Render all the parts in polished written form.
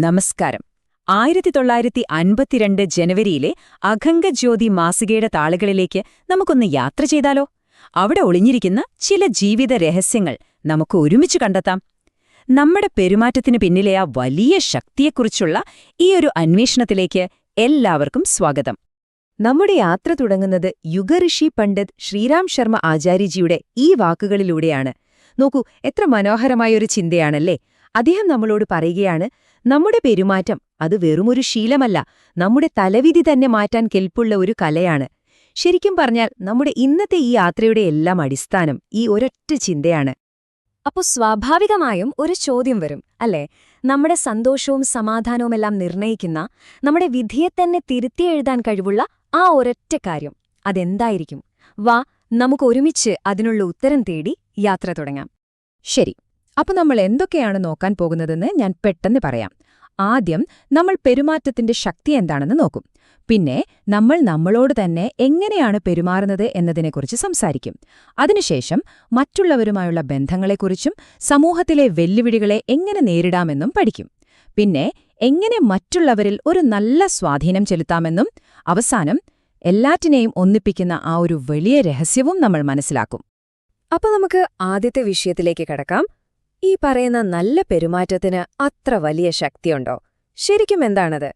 നമസ്കാരം. 1952 ജനുവരിയിലെ അഖംഗജ്യോതി മാസികയുടെ താളുകളിലേക്ക് നമുക്കൊന്ന് യാത്ര ചെയ്താലോ? അവിടെ ഒളിഞ്ഞിരിക്കുന്ന ചില ജീവിത രഹസ്യങ്ങൾ നമുക്ക് ഒരുമിച്ച് കണ്ടെത്താം. നമ്മുടെ പെരുമാറ്റത്തിനു പിന്നിലെ ആ വലിയ ശക്തിയെക്കുറിച്ചുള്ള ഈയൊരു അന്വേഷണത്തിലേക്ക് എല്ലാവർക്കും സ്വാഗതം. നമ്മുടെ യാത്ര തുടങ്ങുന്നത് യുഗഋഷി പണ്ഡിറ്റ് ശ്രീരാം ശർമ്മ ആചാര്യജിയുടെ ഈ വാക്കുകളിലൂടെയാണ്. നോക്കൂ, എത്ര മനോഹരമായൊരു ചിന്തയാണല്ലേ. അദ്ദേഹം നമ്മളോട് പറയുകയാണ്, നമ്മുടെ പെരുമാറ്റം അത് വെറുമൊരു ശീലമല്ല, നമ്മുടെ തലവിധി തന്നെ മാറ്റാൻ കെൽപ്പുള്ള ഒരു കലയാണ്. ശരിക്കും പറഞ്ഞാൽ നമ്മുടെ ഇന്നത്തെ ഈ യാത്രയുടെ എല്ലാം അടിസ്ഥാനം ഈ ഒരൊറ്റ ചിന്തയാണ്. അപ്പോൾ സ്വാഭാവികമായും ഒരു ചോദ്യം വരും, അല്ലേ? നമ്മുടെ സന്തോഷവും സമാധാനവുമെല്ലാം നിർണയിക്കുന്ന, നമ്മുടെ വിധിയെത്തന്നെ തിരുത്തി എഴുതാൻ കഴിവുള്ള ആ ഒരൊറ്റ കാര്യം അതെന്തായിരിക്കും? വാ, നമുക്കൊരുമിച്ച് അതിനുള്ള ഉത്തരം തേടി യാത്ര തുടങ്ങാം. ശരി, അപ്പോൾ നമ്മൾ എന്തൊക്കെയാണ് നോക്കാൻ പോകുന്നതെന്ന് ഞാൻ പെട്ടെന്ന് പറയാം. ആദ്യം നമ്മൾ പെരുമാറ്റത്തിന്റെ ശക്തി എന്താണെന്ന് നോക്കും. പിന്നെ നമ്മൾ നമ്മളോട് തന്നെ എങ്ങനെയാണ് പെരുമാറുന്നത് എന്നതിനെക്കുറിച്ച് സംസാരിക്കും. അതിനുശേഷം മറ്റുള്ളവരുമായുള്ള ബന്ധങ്ങളെക്കുറിച്ചും സമൂഹത്തിലെ വെല്ലുവിളികളെ എങ്ങനെ നേരിടാമെന്നും പഠിക്കും. പിന്നെ എങ്ങനെ മറ്റുള്ളവരിൽ ഒരു നല്ല സ്വാധീനം ചെലുത്താമെന്നും അവസാനം എല്ലാറ്റിനെയും ഒന്നിപ്പിക്കുന്ന ആ ഒരു വലിയ രഹസ്യവും നമ്മൾ മനസ്സിലാക്കും. അപ്പോൾ നമുക്ക് ആദ്യത്തെ വിഷയത്തിലേക്ക് കടക്കാം. ഈ പറയുന്ന നല്ല പെരുമാറ്റത്തിന് അത്ര വലിയ ശക്തിയുണ്ടോ? ശരിക്കും എന്താണത്?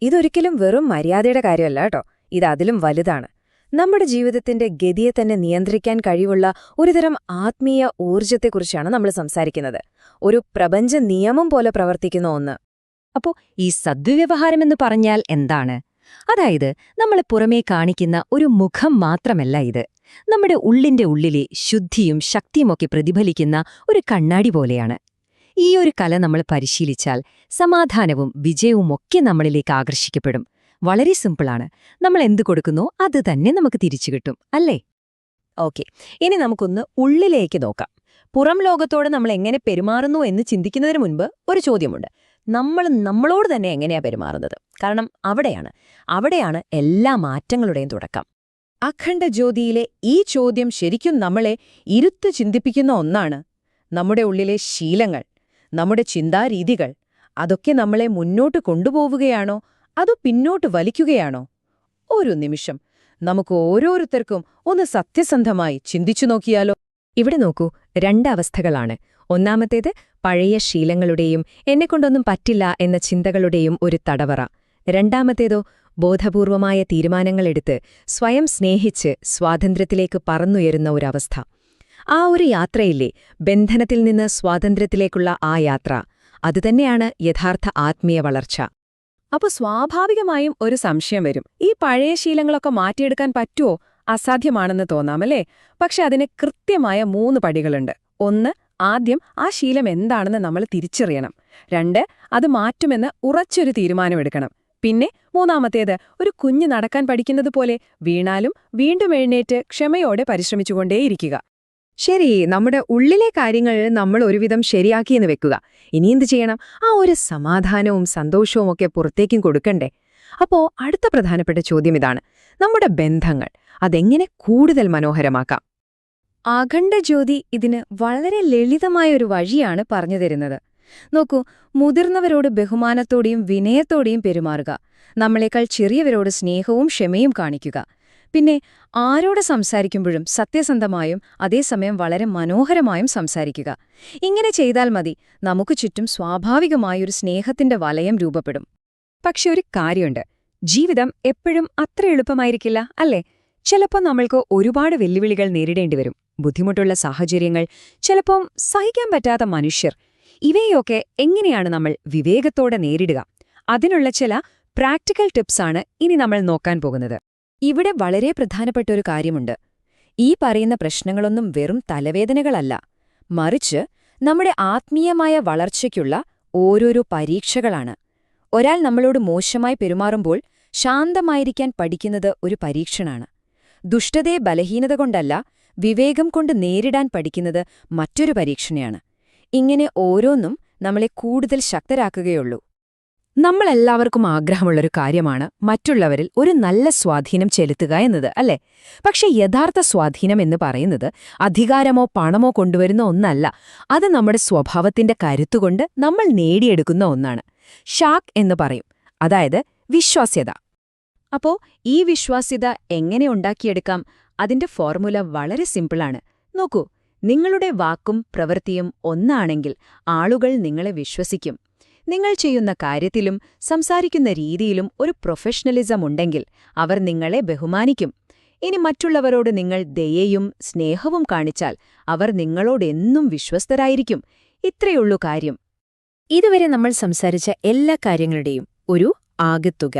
ഇതൊരിക്കലും വെറും മര്യാദയുടെ കാര്യമല്ല കേട്ടോ, ഇതതിലും വലുതാണ്. നമ്മുടെ ജീവിതത്തിന്റെ ഗതിയെ തന്നെ നിയന്ത്രിക്കാൻ കഴിവുള്ള ഒരുതരം ആത്മീയ ഊർജ്ജത്തെക്കുറിച്ചാണ് നമ്മൾ സംസാരിക്കുന്നത്. ഒരു പ്രപഞ്ച നിയമം പോലെ പ്രവർത്തിക്കുന്ന ഒന്ന്. അപ്പോൾ ഈ സദ്വ്യവഹാരമെന്ന് പറഞ്ഞാൽ എന്താണ്? അതായത് നമ്മൾ പുറമേ കാണിക്കുന്ന ഒരു മുഖം മാത്രമല്ല ഇത്. നമ്മുടെ ഉള്ളിന്റെ ഉള്ളിലെ ശുദ്ധിയും ശക്തിയുമൊക്കെ പ്രതിഫലിക്കുന്ന ഒരു കണ്ണാടി പോലെയാണ്. ഈ ഒരു കല നമ്മൾ പരിശീലിച്ചാൽ സമാധാനവും വിജയവുമൊക്കെ നമ്മളിലേക്ക് ആകർഷിക്കപ്പെടും. വളരെ സിമ്പിളാണ്. നമ്മൾ എന്തു കൊടുക്കുന്നോ അത് തന്നെ നമുക്ക് തിരിച്ചു കിട്ടും, അല്ലേ? ഓക്കെ, ഇനി നമുക്കൊന്ന് ഉള്ളിലേക്ക് നോക്കാം. പുറം ലോകത്തോട് നമ്മൾ എങ്ങനെ പെരുമാറുന്നു എന്ന് ചിന്തിക്കുന്നതിന് മുൻപ് ഒരു ചോദ്യമുണ്ട്. നമ്മൾ നമ്മളോട് തന്നെ എങ്ങനെയാ പെരുമാറുന്നത്? കാരണം അവിടെയാണ് എല്ലാ മാറ്റങ്ങളുടെയും തുടക്കം. അഖണ്ഡജ്യോതിയിലെ ഈ ചോദ്യം ശരിക്കും നമ്മളെ ഇരുത്ത് ചിന്തിപ്പിക്കുന്ന ഒന്നാണ്. നമ്മുടെ ഉള്ളിലെ ശീലങ്ങൾ, നമ്മുടെ ചിന്താരീതികൾ, അതൊക്കെ നമ്മളെ മുന്നോട്ട് കൊണ്ടുപോവുകയാണോ അതോ പിന്നോട്ട് വലിക്കുകയാണോ? ഒരു നിമിഷം നമുക്ക് ഓരോരുത്തർക്കും ഒന്ന് സത്യസന്ധമായി ചിന്തിച്ചു നോക്കിയാലോ? ഇവിടെ നോക്കൂ, രണ്ടവസ്ഥകളാണ്. ഒന്നാമത്തേത് പഴയ ശീലങ്ങളുടെയും എന്നെക്കൊണ്ടൊന്നും പറ്റില്ല എന്ന ചിന്തകളുടെയും ഒരു തടവറ. രണ്ടാമത്തേതോ ബോധപൂർവമായ തീരുമാനങ്ങളെടുത്ത് സ്വയം സ്നേഹിച്ച് സ്വാതന്ത്ര്യത്തിലേക്ക് പറന്നുയരുന്ന ഒരവസ്ഥ. ആ ഒരു യാത്രയില്ലേ, ബന്ധനത്തിൽ നിന്ന് സ്വാതന്ത്ര്യത്തിലേക്കുള്ള ആ യാത്ര, അതുതന്നെയാണ് യഥാർത്ഥ ആത്മീയ വളർച്ച. അപ്പോൾ സ്വാഭാവികമായും ഒരു സംശയം വരും, ഈ പഴയ ശീലങ്ങളൊക്കെ മാറ്റിയെടുക്കാൻ പറ്റുമോ? അസാധ്യമാണെന്ന് തോന്നാമല്ലേ? പക്ഷെ അതിന് കൃത്യമായ 3 പടികളുണ്ട്. 1, ആദ്യം ആ ശീലം എന്താണെന്ന് നമ്മൾ തിരിച്ചറിയണം. 2, അത് മാറ്റുമെന്ന് ഉറച്ചൊരു തീരുമാനമെടുക്കണം. പിന്നെ 3-മത്തേത്, ഒരു കുഞ്ഞ് നടക്കാൻ പഠിക്കുന്നത് പോലെ വീണാലും വീണ്ടും എഴുന്നേറ്റ് ക്ഷമയോടെ പരിശ്രമിച്ചുകൊണ്ടേയിരിക്കുക. ശരി, നമ്മുടെ ഉള്ളിലെ കാര്യങ്ങൾ നമ്മൾ ഒരുവിധം ശരിയാക്കിയെന്ന് വെക്കുക. ഇനിയെന്ത് ചെയ്യണം? ആ ഒരു സമാധാനവും സന്തോഷവും ഒക്കെ പുറത്തേക്കും കൊടുക്കണ്ടേ? അപ്പോ അടുത്ത പ്രധാനപ്പെട്ട ചോദ്യം ഇതാണ്, നമ്മുടെ ബന്ധങ്ങൾ അതെങ്ങനെ കൂടുതൽ മനോഹരമാക്കാം? അഖണ്ഡജ്യോതി ഇതിന് വളരെ ലളിതമായൊരു വഴിയാണ് പറഞ്ഞുതരുന്നത്. നോക്കൂ, മുതിർന്നവരോട് ബഹുമാനത്തോടെയും വിനയത്തോടെയും പെരുമാറുക. നമ്മളെക്കാൾ ചെറിയവരോട് സ്നേഹവും ക്ഷമയും കാണിക്കുക. പിന്നെ ആരോട് സംസാരിക്കുമ്പോഴും സത്യസന്ധമായും അതേസമയം വളരെ മനോഹരമായും സംസാരിക്കുക. ഇങ്ങനെ ചെയ്താൽ മതി, നമുക്ക് ചുറ്റും സ്വാഭാവികമായൊരു സ്നേഹത്തിന്റെ വലയം രൂപപ്പെടും. പക്ഷെ ഒരു കാര്യമുണ്ട്, ജീവിതം എപ്പോഴും അത്ര എളുപ്പമായിരിക്കില്ല, അല്ലേ? ചിലപ്പോൾ നമ്മൾക്ക് ഒരുപാട് വെല്ലുവിളികൾ നേരിടേണ്ടി വരും. ബുദ്ധിമുട്ടുള്ള സാഹചര്യങ്ങൾ, ചിലപ്പം സഹിക്കാൻ പറ്റാത്ത മനുഷ്യർ. ഇവയൊക്കെ എങ്ങനെയാണ് നമ്മൾ വിവേകത്തോടെ നേരിടുക? അതിനുള്ള ചില പ്രാക്ടിക്കൽ ടിപ്സാണ് ഇനി നമ്മൾ നോക്കാൻ പോകുന്നത്. ഇവിടെ വളരെ പ്രധാനപ്പെട്ട ഒരു കാര്യമുണ്ട്. ഈ പറയുന്ന പ്രശ്നങ്ങളൊന്നും വെറും തലവേദനകളല്ല, മറിച്ച് നമ്മുടെ ആത്മീയമായ വളർച്ചയ്ക്കുള്ള ഓരോരോ പരീക്ഷകളാണ്. ഒരാൾ നമ്മളോട് മോശമായി പെരുമാറുമ്പോൾ ശാന്തമായിരിക്കാൻ പഠിക്കുന്നത് ഒരു പരീക്ഷണാണ്. ദുഷ്ടതയെ ബലഹീനത കൊണ്ടല്ല, വിവേകം കൊണ്ട് നേരിടാൻ പഠിക്കുന്നത് മറ്റൊരു പരീക്ഷണയാണ്. ഇങ്ങനെ ഓരോന്നും നമ്മളെ കൂടുതൽ ശക്തരാക്കുകയുള്ളൂ. നമ്മളെല്ലാവർക്കും ആഗ്രഹമുള്ളൊരു കാര്യമാണ് മറ്റുള്ളവരിൽ ഒരു നല്ല സ്വാധീനം ചെലുത്തുക എന്നത്, അല്ലേ? പക്ഷെ യഥാർത്ഥ സ്വാധീനം എന്ന് പറയുന്നത് അധികാരമോ പണമോ കൊണ്ടുവരുന്ന ഒന്നല്ല. അത് നമ്മുടെ സ്വഭാവത്തിന്റെ കരുത്തുകൊണ്ട് നമ്മൾ നേടിയെടുക്കുന്ന ഒന്നാണ്. ഷാക്ക് എന്ന് പറയും, അതായത് വിശ്വാസ്യത. അപ്പോ ഈ വിശ്വാസ്യത എങ്ങനെ ഉണ്ടാക്കിയെടുക്കാം? അതിന്റെ ഫോർമുല വളരെ സിമ്പിളാണ്. നോക്കൂ, നിങ്ങളുടെ വാക്കും പ്രവൃത്തിയും ഒന്നാണെങ്കിൽ ആളുകൾ നിങ്ങളെ വിശ്വസിക്കും. നിങ്ങൾ ചെയ്യുന്ന കാര്യത്തിലും സംസാരിക്കുന്ന രീതിയിലും ഒരു പ്രൊഫഷണലിസം ഉണ്ടെങ്കിൽ അവർ നിങ്ങളെ ബഹുമാനിക്കും. ഇനി മറ്റുള്ളവരോട് നിങ്ങൾ ദയയും സ്നേഹവും കാണിച്ചാൽ അവർ നിങ്ങളോടെന്നും വിശ്വസ്തരായിരിക്കും. ഇത്രയുള്ളൂ കാര്യം. ഇതുവരെ നമ്മൾ സംസാരിച്ച എല്ലാ കാര്യങ്ങളുടെയും ഒരു ആകെത്തുക,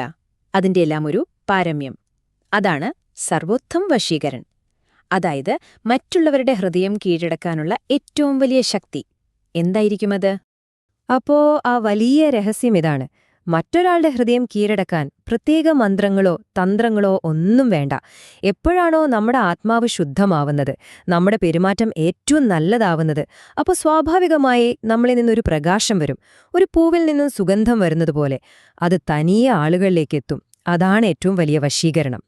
അതിന്റെയെല്ലാം ഒരു പാരമ്യം, അതാണ് സർവോത്തം വശീകരൺ. അതായത് മറ്റുള്ളവരുടെ ഹൃദയം കീഴടക്കാനുള്ള ഏറ്റവും വലിയ ശക്തി. എന്തായിരിക്കുമത്? അപ്പോ ആ വലിയ രഹസ്യം ഇതാണ്. മറ്റൊരാളുടെ ഹൃദയം കീഴടക്കാൻ പ്രത്യേക മന്ത്രങ്ങളോ തന്ത്രങ്ങളോ ഒന്നും വേണ്ട. എപ്പോഴാണോ നമ്മുടെ ആത്മാവ് ശുദ്ധമാവുന്നത്, നമ്മുടെ പെരുമാറ്റം ഏറ്റവും നല്ലതാവുന്നത്, അപ്പോൾ സ്വാഭാവികമായി നമ്മളിൽ നിന്നൊരു പ്രകാശം വരും. ഒരു പൂവിൽ നിന്നും സുഗന്ധം വരുന്നതുപോലെ അത് തനിയെ ആളുകളിലേക്കെത്തും. അതാണ് ഏറ്റവും വലിയ വശീകരണം.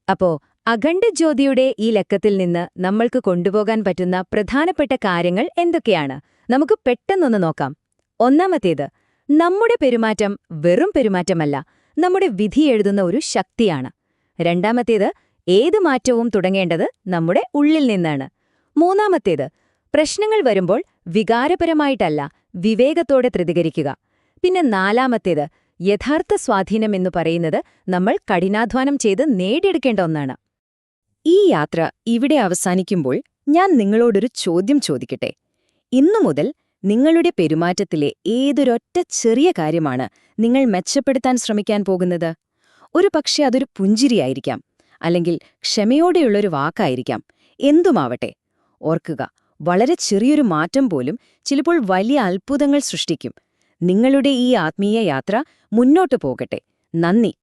അപ്പോ അഖണ്ഡജ്യോതിയുടെ ഈ ലക്കത്തിൽ നിന്ന് നമ്മൾക്ക് കൊണ്ടുപോകാൻ പറ്റുന്ന പ്രധാനപ്പെട്ട കാര്യങ്ങൾ എന്തൊക്കെയാണ്? നമുക്ക് പെട്ടെന്നൊന്ന് നോക്കാം. ഒന്നാമത്തേത്, നമ്മുടെ പെരുമാറ്റം വെറും പെരുമാറ്റമല്ല, നമ്മുടെ വിധി എഴുതുന്ന ഒരു ശക്തിയാണ്. രണ്ടാമത്തേത്, ഏത് മാറ്റവും തുടങ്ങേണ്ടത് നമ്മുടെ ഉള്ളിൽ നിന്നാണ്. മൂന്നാമത്തേത്, പ്രശ്നങ്ങൾ വരുമ്പോൾ വികാരപരമായിട്ടല്ല, വിവേകത്തോടെ പ്രതികരിക്കുക. പിന്നെ നാലാമത്തേത്, യഥാർത്ഥ സ്വാധീനം എന്നു പറയുന്നത് നമ്മൾ കഠിനാധ്വാനം ചെയ്ത് നേടിയെടുക്കേണ്ട ഒന്നാണ്. ഈ യാത്ര ഇവിടെ അവസാനിക്കുമ്പോൾ ഞാൻ നിങ്ങളോടൊരു ചോദ്യം ചോദിക്കട്ടെ. ഇന്നു മുതൽ നിങ്ങളുടെ പെരുമാറ്റത്തിലെ ഏതൊരൊറ്റ ചെറിയ കാര്യമാണ് നിങ്ങൾ മെച്ചപ്പെടുത്താൻ ശ്രമിക്കാൻ പോകുന്നത്? ഒരു പക്ഷേ അതൊരു പുഞ്ചിരിയായിരിക്കാം, അല്ലെങ്കിൽ ക്ഷമയോടെയുള്ളൊരു വാക്കായിരിക്കാം. എന്തുമാവട്ടെ, ഓർക്കുക, വളരെ ചെറിയൊരു മാറ്റം പോലും ചിലപ്പോൾ വലിയ അത്ഭുതങ്ങൾ സൃഷ്ടിക്കും. നിങ്ങളുടെ ഈ ആത്മീയ യാത്ര മുന്നോട്ടു പോകട്ടെ. നന്ദി.